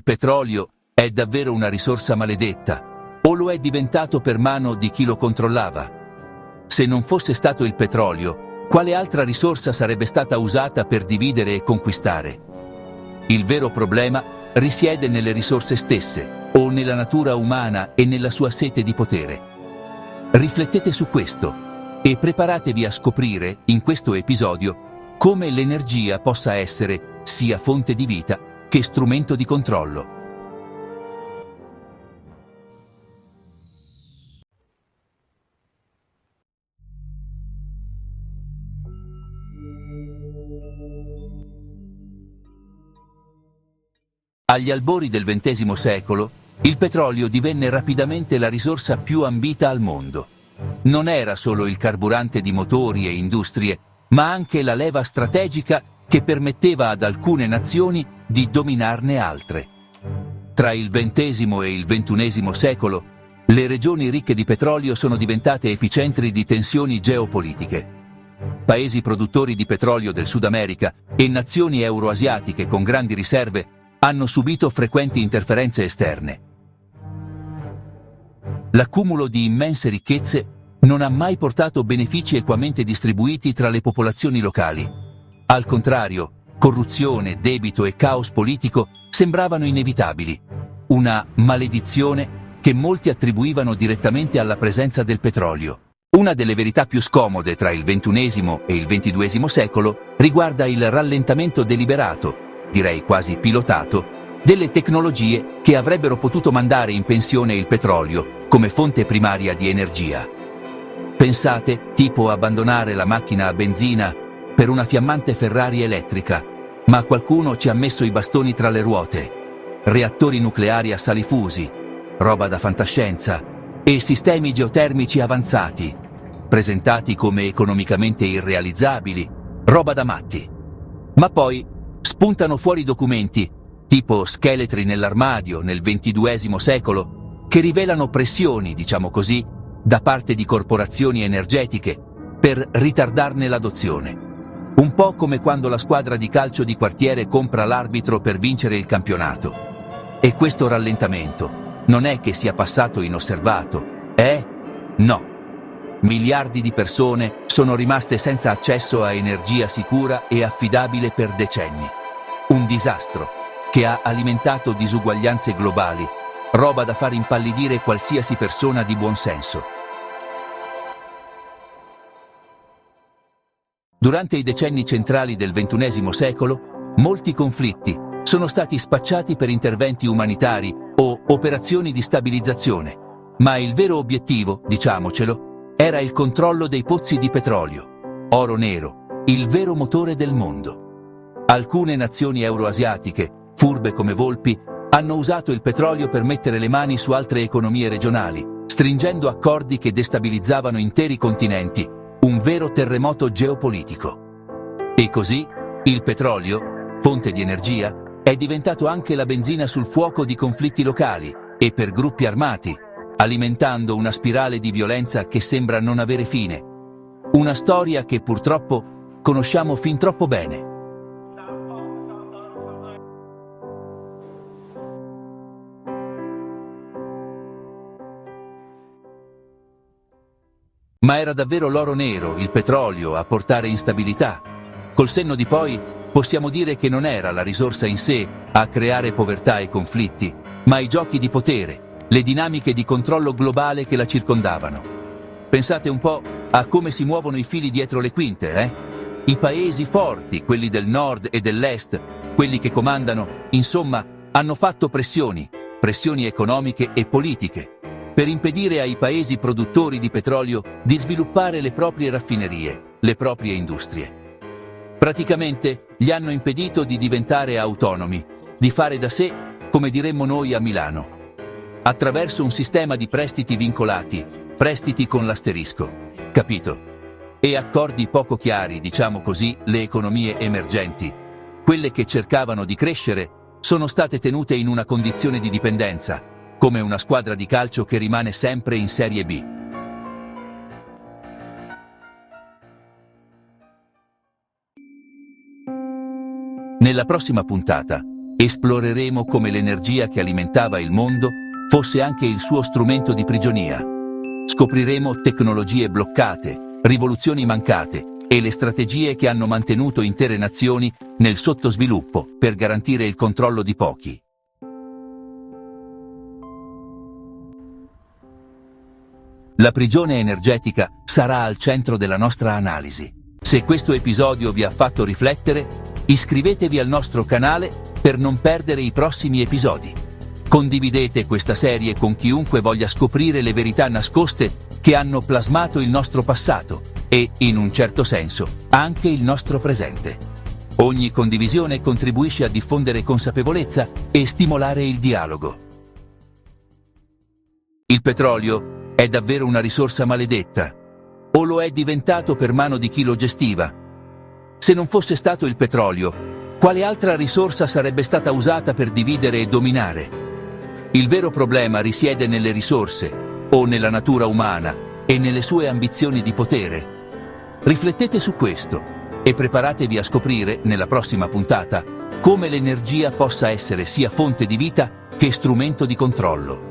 petrolio è davvero una risorsa maledetta o lo è diventato per mano di chi lo controllava? Se non fosse stato il petrolio, quale altra risorsa sarebbe stata usata per dividere e conquistare? Il vero problema risiede nelle risorse stesse o nella natura umana e nella sua sete di potere. Riflettete su questo e preparatevi a scoprire, in questo episodio, come l'energia possa essere sia fonte di vita che strumento di controllo. Agli albori del XX secolo, il petrolio divenne rapidamente la risorsa più ambita al mondo. Non era solo il carburante di motori e industrie, ma anche la leva strategica che permetteva ad alcune nazioni di dominarne altre. Tra il XX e il XXI secolo, le regioni ricche di petrolio sono diventate epicentri di tensioni geopolitiche. Paesi produttori di petrolio del Sud America e nazioni euroasiatiche con grandi riserve hanno subito frequenti interferenze esterne. L'accumulo di immense ricchezze non ha mai portato benefici equamente distribuiti tra le popolazioni locali. Al contrario, corruzione, debito e caos politico sembravano inevitabili, una maledizione che molti attribuivano direttamente alla presenza del petrolio. Una delle verità più scomode tra il XXI e il XXII secolo riguarda il rallentamento deliberato, direi quasi pilotato, delle tecnologie che avrebbero potuto mandare in pensione il petrolio come fonte primaria di energia. Pensate, tipo abbandonare la macchina a benzina per una fiammante Ferrari elettrica, ma qualcuno ci ha messo i bastoni tra le ruote. Reattori nucleari a sali fusi, roba da fantascienza, e sistemi geotermici avanzati, presentati come economicamente irrealizzabili, roba da matti. Ma poi spuntano fuori documenti, tipo scheletri nell'armadio nel XXII secolo, che rivelano pressioni, diciamo così, da parte di corporazioni energetiche per ritardarne l'adozione. Un po' come quando la squadra di calcio di quartiere compra l'arbitro per vincere il campionato. E questo rallentamento non è che sia passato inosservato, no. Miliardi di persone sono rimaste senza accesso a energia sicura e affidabile per decenni. Un disastro che ha alimentato disuguaglianze globali, roba da far impallidire qualsiasi persona di buon senso. Durante i decenni centrali del XXI secolo, molti conflitti sono stati spacciati per interventi umanitari o operazioni di stabilizzazione, ma il vero obiettivo, diciamocelo, era il controllo dei pozzi di petrolio, oro nero, il vero motore del mondo. Alcune nazioni euroasiatiche, furbe come volpi, hanno usato il petrolio per mettere le mani su altre economie regionali, stringendo accordi che destabilizzavano interi continenti, un vero terremoto geopolitico. E così, il petrolio, fonte di energia, è diventato anche la benzina sul fuoco di conflitti locali e per gruppi armati, alimentando una spirale di violenza che sembra non avere fine. Una storia che purtroppo conosciamo fin troppo bene. Ma era davvero l'oro nero, il petrolio, a portare instabilità? Col senno di poi, possiamo dire che non era la risorsa in sé a creare povertà e conflitti, ma i giochi di potere, le dinamiche di controllo globale che la circondavano. Pensate un po' a come si muovono i fili dietro le quinte, I paesi forti, quelli del nord e dell'est, quelli che comandano, insomma, hanno fatto pressioni economiche e politiche, per impedire ai paesi produttori di petrolio di sviluppare le proprie raffinerie, le proprie industrie. Praticamente gli hanno impedito di diventare autonomi, di fare da sé, come diremmo noi a Milano, attraverso un sistema di prestiti vincolati, prestiti con l'asterisco, capito? E accordi poco chiari, diciamo così, le economie emergenti, quelle che cercavano di crescere, sono state tenute in una condizione di dipendenza, come una squadra di calcio che rimane sempre in Serie B. Nella prossima puntata Esploreremo come l'energia che alimentava il mondo fosse anche il suo strumento di prigionia. Scopriremo tecnologie bloccate, rivoluzioni mancate e le strategie che hanno mantenuto intere nazioni nel sottosviluppo per garantire il controllo di pochi. La prigione energetica sarà al centro della nostra analisi. Se questo episodio vi ha fatto riflettere, iscrivetevi al nostro canale per non perdere i prossimi episodi. Condividete questa serie con chiunque voglia scoprire le verità nascoste che hanno plasmato il nostro passato e, in un certo senso, anche il nostro presente. Ogni condivisione contribuisce a diffondere consapevolezza e stimolare il dialogo. Il petrolio è davvero una risorsa maledetta? O lo è diventato per mano di chi lo gestiva? Se non fosse stato il petrolio, quale altra risorsa sarebbe stata usata per dividere e dominare? Il vero problema risiede nelle risorse, o nella natura umana, e nelle sue ambizioni di potere. Riflettete su questo e preparatevi a scoprire, nella prossima puntata, come l'energia possa essere sia fonte di vita che strumento di controllo.